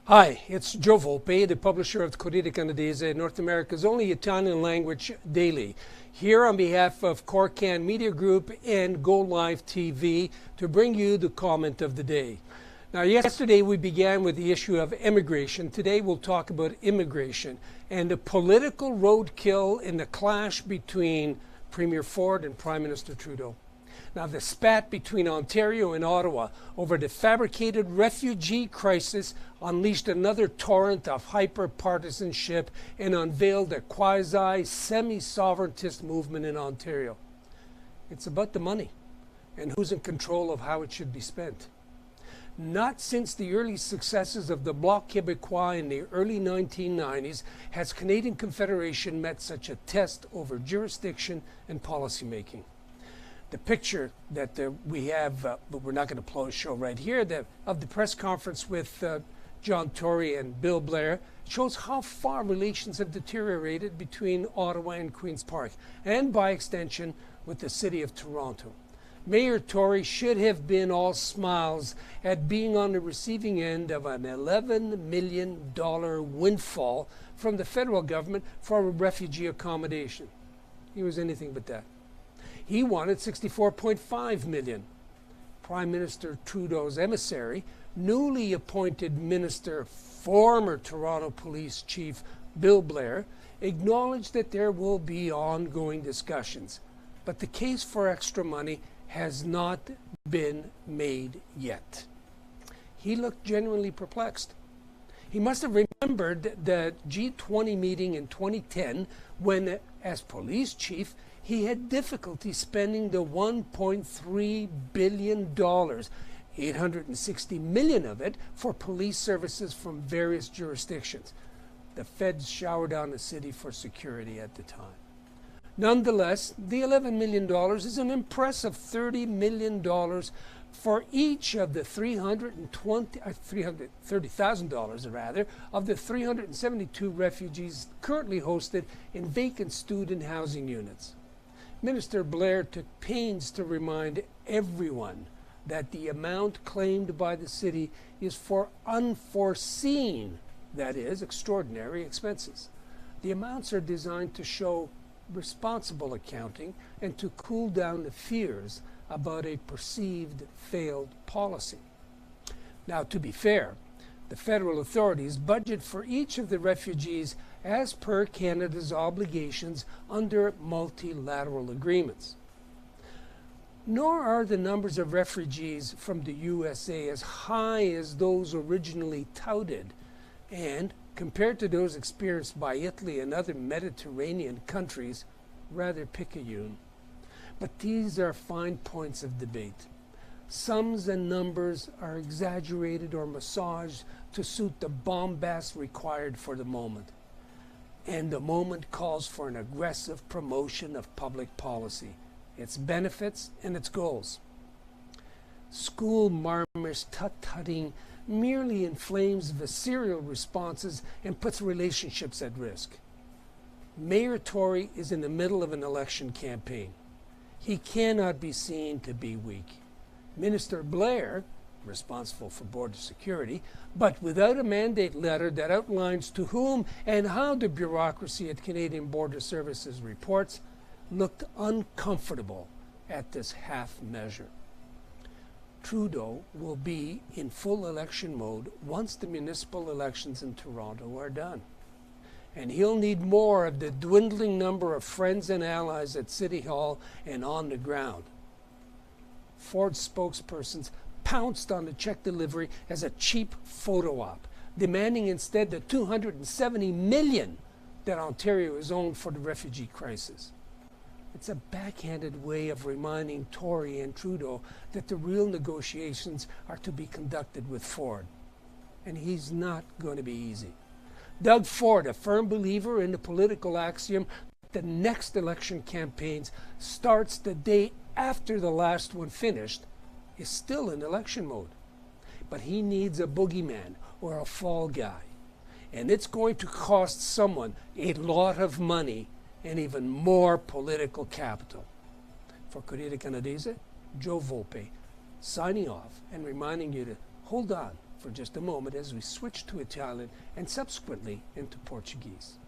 Hi, it's Joe Volpe, the publisher of Corriere Canadese, North America's only Italian language daily. Here on behalf of Corcan Media Group and Go Live TV to bring you the comment of the day. Now, yesterday we began with the issue of immigration. Today we'll talk about immigration and the political roadkill in the clash between Premier Ford and Prime Minister Trudeau. Now, the spat between Ontario and Ottawa over the fabricated refugee crisis unleashed another torrent of hyper-partisanship and unveiled a quasi-semi-sovereigntist movement in Ontario. It's about the money and who's in control of how it should be spent. Not since the early successes of the Bloc Québécois in the early 1990s has Canadian Confederation met such a test over jurisdiction and policymaking. The picture that we have, but we're not going to show right here, of the press conference with John Tory and Bill Blair shows how far relations have deteriorated between Ottawa and Queen's Park, and by extension with the city of Toronto. Mayor Tory should have been all smiles at being on the receiving end of an $11 million windfall from the federal government for refugee accommodation. He was anything but that. He wanted $64.5 million. Prime Minister Trudeau's emissary, newly appointed minister, former Toronto Police Chief Bill Blair, acknowledged that there will be ongoing discussions, but the case for extra money has not been made yet. He looked genuinely perplexed. He must have remembered the G20 meeting in 2010 when, as police chief, he had difficulty spending the $1.3 billion, $860 million of it, for police services from various jurisdictions. The feds showered on the city for security at the time. Nonetheless, the $11 million is an impressive $30 million for each of the $330,000 rather, of the 372 refugees currently hosted in vacant student housing units. Minister Blair took pains to remind everyone that the amount claimed by the city is for unforeseen, that is, extraordinary expenses. The amounts are designed to show responsible accounting and to cool down the fears about a perceived failed policy. Now, to be fair, the federal authorities budget for each of the refugees as per Canada's obligations under multilateral agreements. Nor are the numbers of refugees from the USA as high as those originally touted, and compared to those experienced by Italy and other Mediterranean countries, rather picayune. But these are fine points of debate. Sums and numbers are exaggerated or massaged to suit the bombast required for the moment. And the moment calls for an aggressive promotion of public policy, its benefits and its goals. School marmers tut-tutting merely inflames visceral responses and puts relationships at risk. Mayor Tory is in the middle of an election campaign. He cannot be seen to be weak. Minister Blair, responsible for border security, but without a mandate letter that outlines to whom and how the bureaucracy at Canadian Border Services reports, looked uncomfortable at this half measure. Trudeau will be in full election mode once the municipal elections in Toronto are done. And he'll need more of the dwindling number of friends and allies at City Hall and on the ground. Ford spokespersons pounced on the check delivery as a cheap photo op, demanding instead the $270 million that Ontario is owed for the refugee crisis. It's a backhanded way of reminding Tory and Trudeau that the real negotiations are to be conducted with Ford. And he's not going to be easy. Doug Ford, a firm believer in the political axiom that the next election campaigns starts the day after the last one finished, is still in election mode. But he needs a boogeyman or a fall guy. And it's going to cost someone a lot of money and even more political capital. For Corriere Canadese, Joe Volpe, signing off and reminding you to hold on for just a moment as we switch to Italian and subsequently into Portuguese.